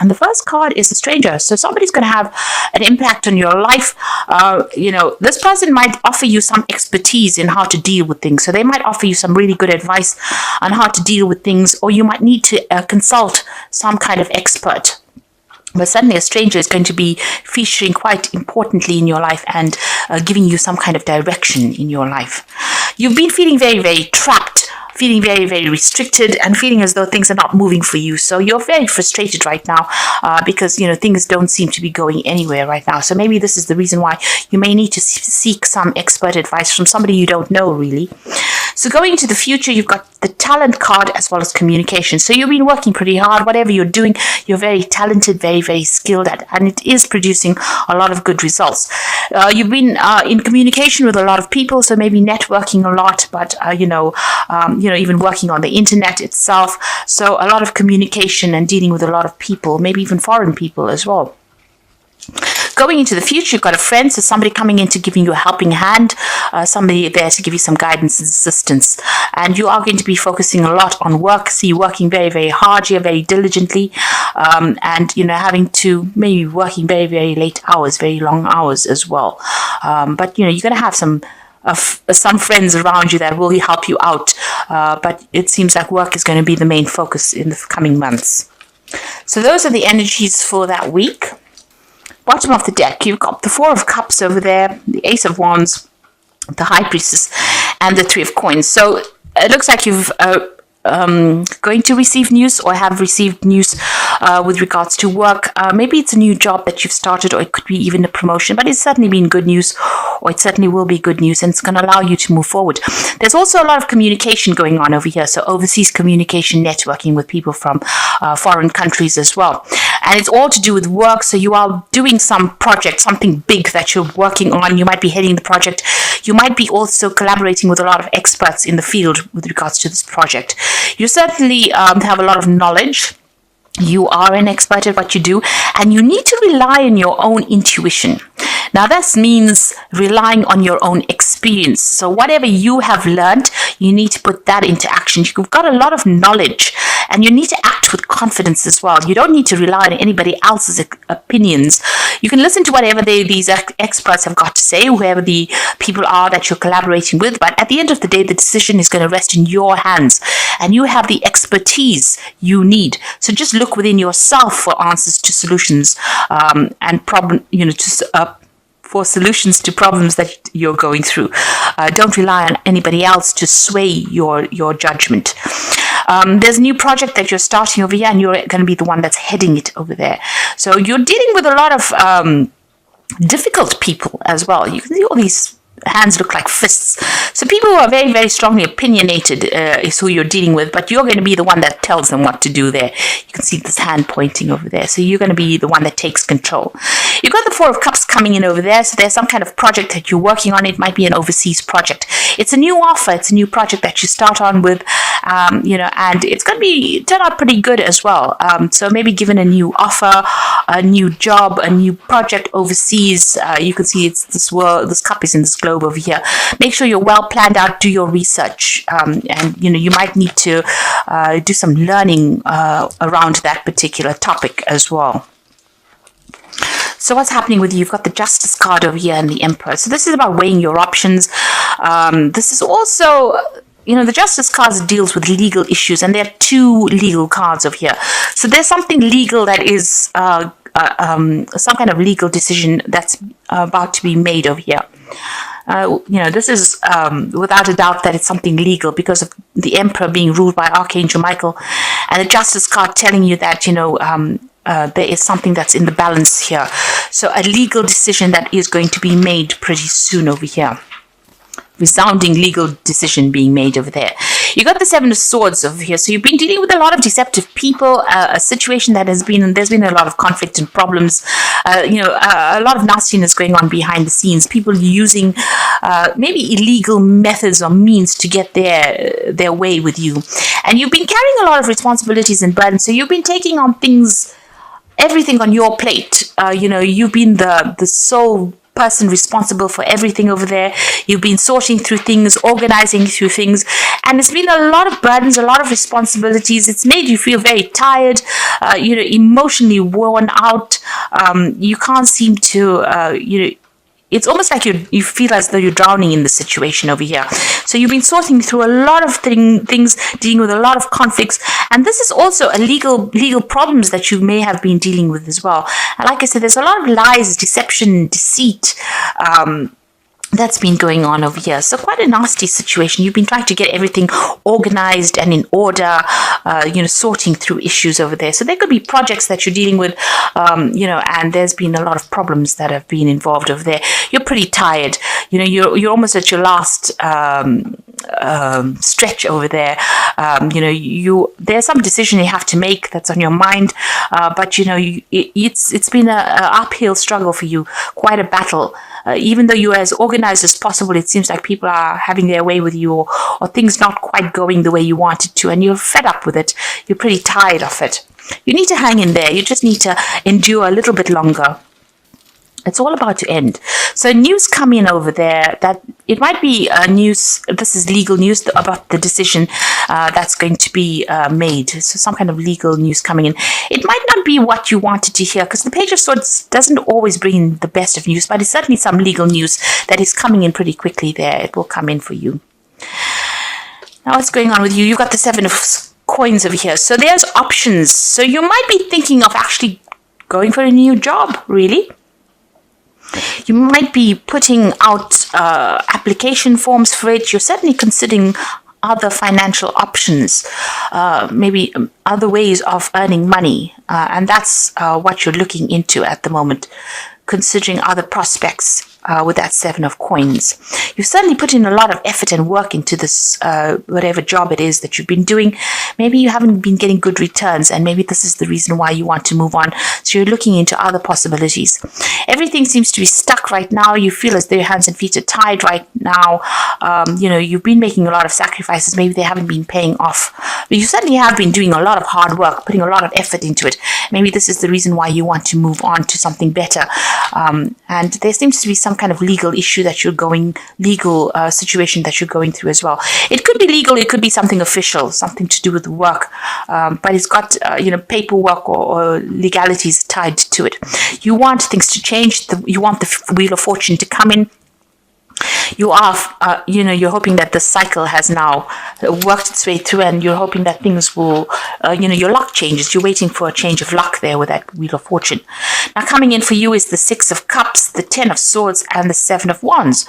And the first card is a stranger. So somebody's going to have an impact on your life. This person might offer you some expertise in how to deal with things. So they might offer you some really good advice on how to deal with things, or you might need to consult some kind of expert. But suddenly a stranger is going to be featuring quite importantly in your life and giving you some kind of direction in your life. You've been feeling very, very trapped, feeling very, very restricted, and feeling as though things are not moving for you. So you're very frustrated right now because, things don't seem to be going anywhere right now. So maybe this is the reason why you may need to seek some expert advice from somebody you don't know, really. So going into the future, you've got the talent card as well as communication. So you've been working pretty hard. Whatever you're doing, you're very talented, very, very skilled at, and it is producing a lot of good results. You've been in communication with a lot of people, so maybe networking a lot, but, even working on the internet itself. So a lot of communication and dealing with a lot of people, maybe even foreign people as well. Going into the future, you've got a friend, so somebody coming in to giving you a helping hand, somebody there to give you some guidance and assistance. And you are going to be focusing a lot on work, so you're working very, very hard here, very diligently, and, having to maybe working very, very late hours, very long hours as well. But, you're going to have some friends around you that will help you out. But it seems like work is going to be the main focus in the coming months. So those are the energies for that week. Bottom of the deck, you've got the Four of Cups over there, the Ace of Wands, the High Priestess, and the Three of Coins. So it looks like you've going to receive news or have received news with regards to work. Maybe it's a new job that you've started, or it could be even a promotion, but it's certainly been good news, or it certainly will be good news, and it's going to allow you to move forward. There's also a lot of communication going on over here, so overseas communication, networking with people from foreign countries as well. And it's all to do with work, so you are doing some project, something big that you're working on. You might be heading the project. You might be also collaborating with a lot of experts in the field with regards to this project. You certainly have a lot of knowledge. You are an expert at what you do, and you need to rely on your own intuition. Now, this means relying on your own experience. So whatever you have learned, you need to put that into action. You've got a lot of knowledge, and you need to act with confidence as well. You don't need to rely on anybody else's opinions. You can listen to whatever these experts have got to say, whoever the people are that you're collaborating with. But at the end of the day, the decision is going to rest in your hands, and you have the expertise you need. So just look within yourself for answers to solutions and for solutions to problems that you're going through. Don't rely on anybody else to sway your judgment. There's a new project that you're starting over here, and you're going to be the one that's heading it over there. So you're dealing with a lot of difficult people as well. You can see all these hands look like fists. So people who are very, very strongly opinionated is who you're dealing with, but you're going to be the one that tells them what to do there. You can see this hand pointing over there. So you're going to be the one that takes control. You've got the Four of Cups coming in over there. So there's some kind of project that you're working on. It might be an overseas project. It's a new offer. It's a new project that you start on with, and it's going to turn out pretty good as well. So maybe given a new offer, a new job, a new project overseas, you can see it's this cup is in this globe over here. Make sure you're well planned out, do your research, and you might need to do some learning around that particular topic as well. So what's happening with you? You've got the Justice card over here and the Emperor. So this is about weighing your options. This is also, the Justice card deals with legal issues, and there are two legal cards over here. So there's something legal that is some kind of legal decision that's about to be made over here. This is without a doubt that it's something legal because of the Emperor being ruled by Archangel Michael, and the Justice card telling you that, there is something that's in the balance here. So a legal decision that is going to be made pretty soon over here. Resounding legal decision being made over there. You got the Seven of Swords over here. So you've been dealing with a lot of deceptive people, a situation that there's been a lot of conflict and problems, a lot of nastiness going on behind the scenes, people using maybe illegal methods or means to get their way with you. And you've been carrying a lot of responsibilities and burdens. So you've been taking on everything on your plate. You've been the sole person responsible for everything over there. You've been sorting through things, organizing through things, and it's been a lot of burdens, a lot of responsibilities. It's made you feel very tired, emotionally worn out. You can't seem to, it's almost like you feel as though you're drowning in the situation over here. So you've been sorting through a lot of things, dealing with a lot of conflicts, and this is also a legal problems that you may have been dealing with as well. And like I said, there's a lot of lies, deception, deceit. That's been going on over here. So quite a nasty situation. You've been trying to get everything organized and in order, sorting through issues over there. So there could be projects that you're dealing with, and there's been a lot of problems that have been involved over there. You're pretty tired. You're almost at your last stretch over there. There's some decision you have to make that's on your mind, but it's been an uphill struggle for you, quite a battle. Even though you're as organized as possible, it seems like people are having their way with you, or things not quite going the way you wanted to, and you're fed up with it. You're pretty tired of it. You need to hang in there. You just need to endure a little bit longer. It's all about to end. So news come in over there that it might be news. This is legal news about the decision that's going to be made. So some kind of legal news coming in. It might not be what you wanted to hear, because the Page of Swords doesn't always bring in the best of news, but it's certainly some legal news that is coming in pretty quickly there. It will come in for you. Now what's going on with you? You've got the Seven of Coins over here. So there's options. So you might be thinking of actually going for a new job, really. You might be putting out application forms for it. You're certainly considering other financial options, maybe other ways of earning money. And that's what you're looking into at the moment, considering other prospects with that Seven of Coins. You've certainly put in a lot of effort and work into this, whatever job it is that you've been doing. Maybe you haven't been getting good returns, and maybe this is the reason why you want to move on. So you're looking into other possibilities. Everything seems to be stuck right now. You feel as though your hands and feet are tied right now. You've been making a lot of sacrifices. Maybe they haven't been paying off. But you certainly have been doing a lot of hard work, putting a lot of effort into it. Maybe this is the reason why you want to move on to something better. And there seems to be some kind of legal issue that you're legal situation that you're going through as well. It could be legal, it could be something official, something to do with work, but it's got paperwork or legalities tied to it. You want things to change. You want the Wheel of Fortune to come in. You are, you're hoping that the cycle has now worked its way through, and you're hoping that things will, your luck changes. You're waiting for a change of luck there with that Wheel of Fortune. Now coming in for you is the Six of Cups, the Ten of Swords, and the Seven of Wands.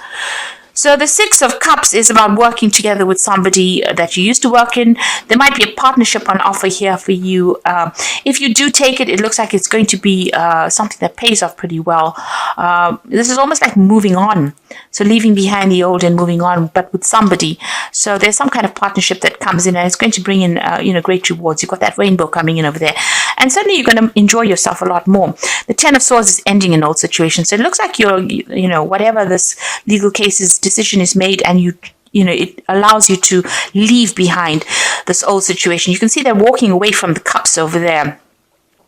So the Six of Cups is about working together with somebody that you used to work in. There might be a partnership on offer here for you. If you do take it, it looks like it's going to be something that pays off pretty well. This is almost like moving on. So leaving behind the old and moving on, but with somebody. So there's some kind of partnership that comes in, and it's going to bring in, great rewards. You've got that rainbow coming in over there. And certainly you're going to enjoy yourself a lot more. The Ten of Swords is ending an old situation. So it looks like whatever this legal case's decision is made, and it allows you to leave behind this old situation. You can see they're walking away from the cups over there.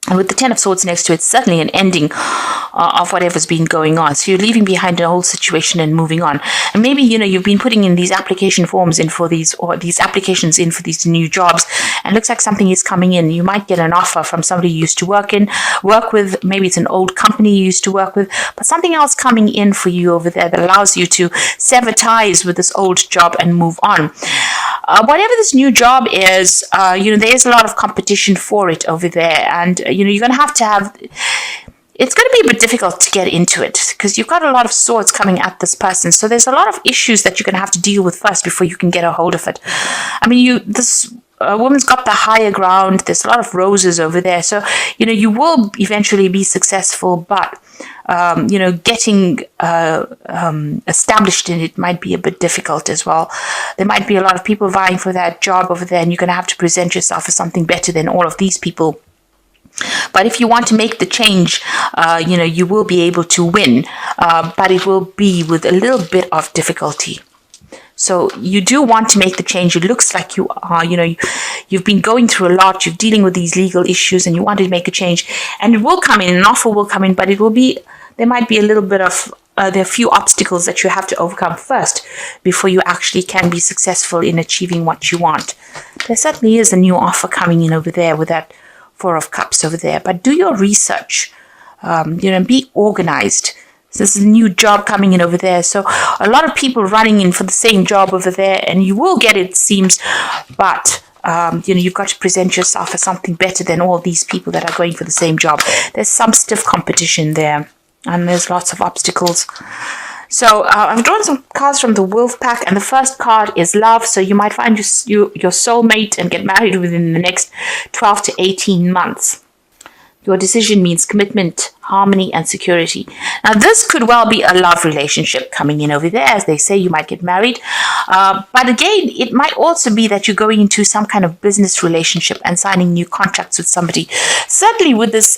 And with the Ten of Swords next to it, certainly an ending of whatever's been going on. So you're leaving behind an old situation and moving on. And maybe, you've been putting in these application forms in for these applications in for these new jobs. And it looks like something is coming in. You might get an offer from somebody you used to work with. Maybe it's an old company you used to work with. But something else coming in for you over there that allows you to sever ties with this old job and move on. Whatever this new job is, there's a lot of competition for it over there. And, you're going to have, it's going to be a bit difficult to get into it, because you've got a lot of swords coming at this person. So there's a lot of issues that you're going to have to deal with first before you can get a hold of it. I mean, this woman's got the higher ground. There's a lot of roses over there. So, you will eventually be successful, but getting established in it might be a bit difficult as well. There might be a lot of people vying for that job over there, and you're going to have to present yourself as something better than all of these people. But if you want to make the change, you will be able to win, but it will be with a little bit of difficulty. So you do want to make the change. It looks like you are, you've been going through a lot. You're dealing with these legal issues, and you want to make a change. And it will come in, an offer will come in, but there might be a little bit of there are a few obstacles that you have to overcome first before you actually can be successful in achieving what you want. There certainly is a new offer coming in over there with that Four of Cups over there. But do your research, be organized. There's a new job coming in over there. So a lot of people running in for the same job over there, and you will get it seems, but you've got to present yourself as something better than all these people that are going for the same job. There's some stiff competition there, and there's lots of obstacles. So I've drawn some cards from the Wolf Pack, and the first card is love. So you might find your soulmate and get married within the next 12 to 18 months. Your decision means commitment, harmony, and security. Now, this could well be a love relationship coming in over there. As they say, you might get married. But again, it might also be that you're going into some kind of business relationship and signing new contracts with somebody. Certainly with this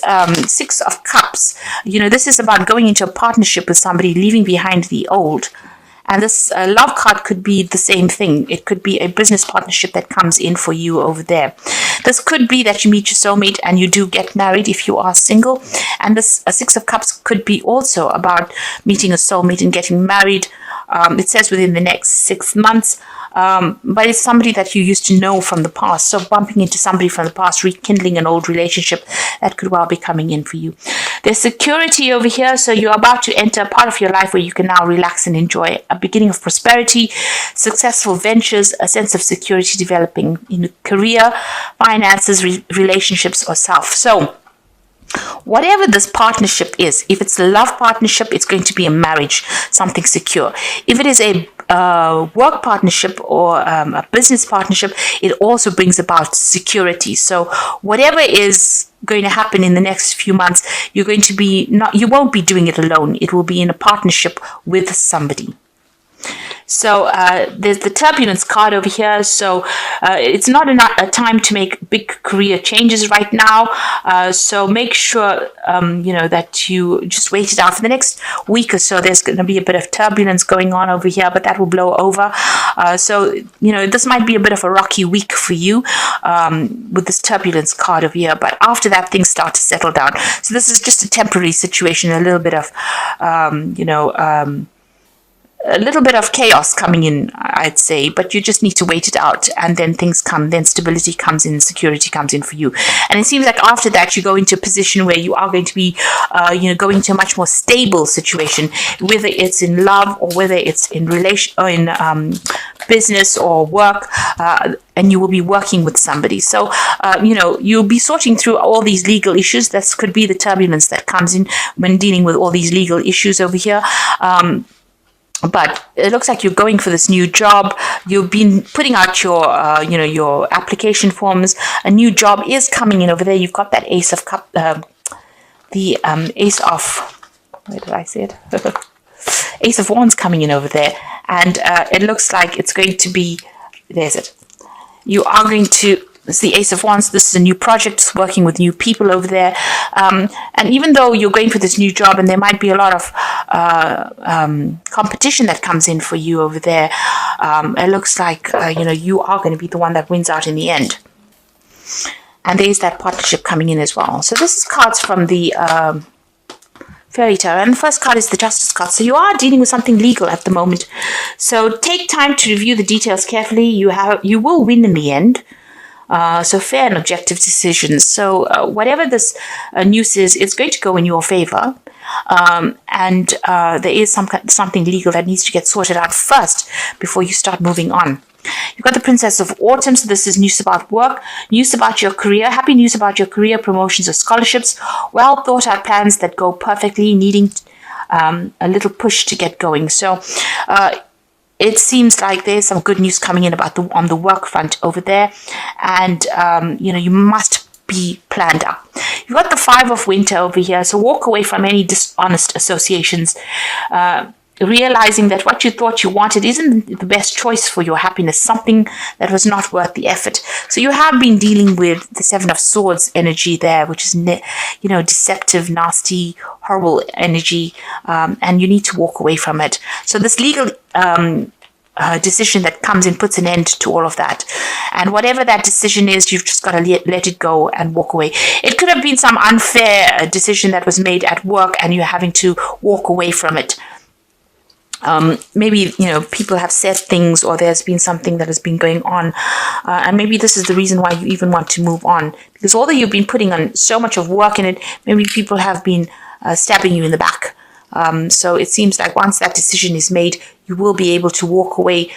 Six of Cups, this is about going into a partnership with somebody, leaving behind the old. And this love card could be the same thing. It could be a business partnership that comes in for you over there. This could be that you meet your soulmate and you do get married if you are single. And this Six of Cups could be also about meeting a soulmate and getting married. It says within the next 6 months. But it's somebody that you used to know from the past. So bumping into somebody from the past, rekindling an old relationship, that could well be coming in for you. There's security over here. So you're about to enter a part of your life where you can now relax and enjoy a beginning of prosperity, successful ventures, a sense of security developing in career, finances, relationships, or self. So whatever this partnership is, if it's a love partnership, it's going to be a marriage, something secure. If it is a work partnership or a business partnership, it also brings about security. So whatever is going to happen in the next few months, you won't be doing it alone. It will be in a partnership with somebody. So there's the turbulence card over here. So it's not a time to make big career changes right now. So make sure, that you just wait it out for the next week or so. There's going to be a bit of turbulence going on over here, but that will blow over. So this might be a bit of a rocky week for you with this turbulence card over here. But after that, things start to settle down. So this is just a temporary situation, a little bit of, a little bit of chaos coming in, I'd say, but you just need to wait it out, and then things come, then stability comes in, security comes in for you. And it seems like after that, you go into a position where you are going to be, going into a much more stable situation, whether it's in love or whether it's in relation or in business or work, and you will be working with somebody. So, you'll be sorting through all these legal issues. This could be the turbulence that comes in when dealing with all these legal issues over here. But it looks like you're going for this new job. You've been putting out your application forms. A new job is coming in over there. You've got that Ace of Cup, the Ace of, where did I say it? Ace of Wands coming in over there. And it looks like it's going to be, there's it. You are going to, it's the Ace of Wands. This is a new project, working with new people over there. And even though you're going for this new job and there might be a lot of competition that comes in for you over there, it looks like, you are going to be the one that wins out in the end. And there's that partnership coming in as well. So this is cards from the Fairy Tarot. And the first card is the Justice card. So you are dealing with something legal at the moment. So take time to review the details carefully. You will win in the end. So fair and objective decisions. So whatever this news is, it's going to go in your favor. And there is something legal that needs to get sorted out first before you start moving on. You've got the Princess of Autumn. So this is news about work, news about your career, happy news about your career, promotions or scholarships, well thought out plans that go perfectly, needing a little push to get going. So it seems like there's some good news coming in on the work front over there. And, you must be planned up. You've got the Five of Winter over here. So walk away from any dishonest associations, realizing that what you thought you wanted isn't the best choice for your happiness, something that was not worth the effort. So you have been dealing with the Seven of Swords energy there, which is, deceptive, nasty, horrible energy, and you need to walk away from it. So this legal decision that comes in puts an end to all of that. And whatever that decision is, you've just got to let it go and walk away. It could have been some unfair decision that was made at work and you're having to walk away from it. maybe people have said things, or there's been something that has been going on, and maybe this is the reason why you even want to move on, because although you've been putting on so much of work in it, maybe people have been stabbing you in the back. So it seems like once that decision is made, you will be able to walk away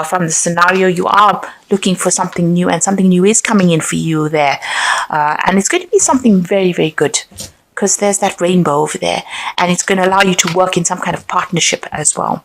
from the scenario. You are looking for something new, and something new is coming in for you there, and it's going to be something very, very good, because there's that rainbow over there, and it's going to allow you to work in some kind of partnership as well.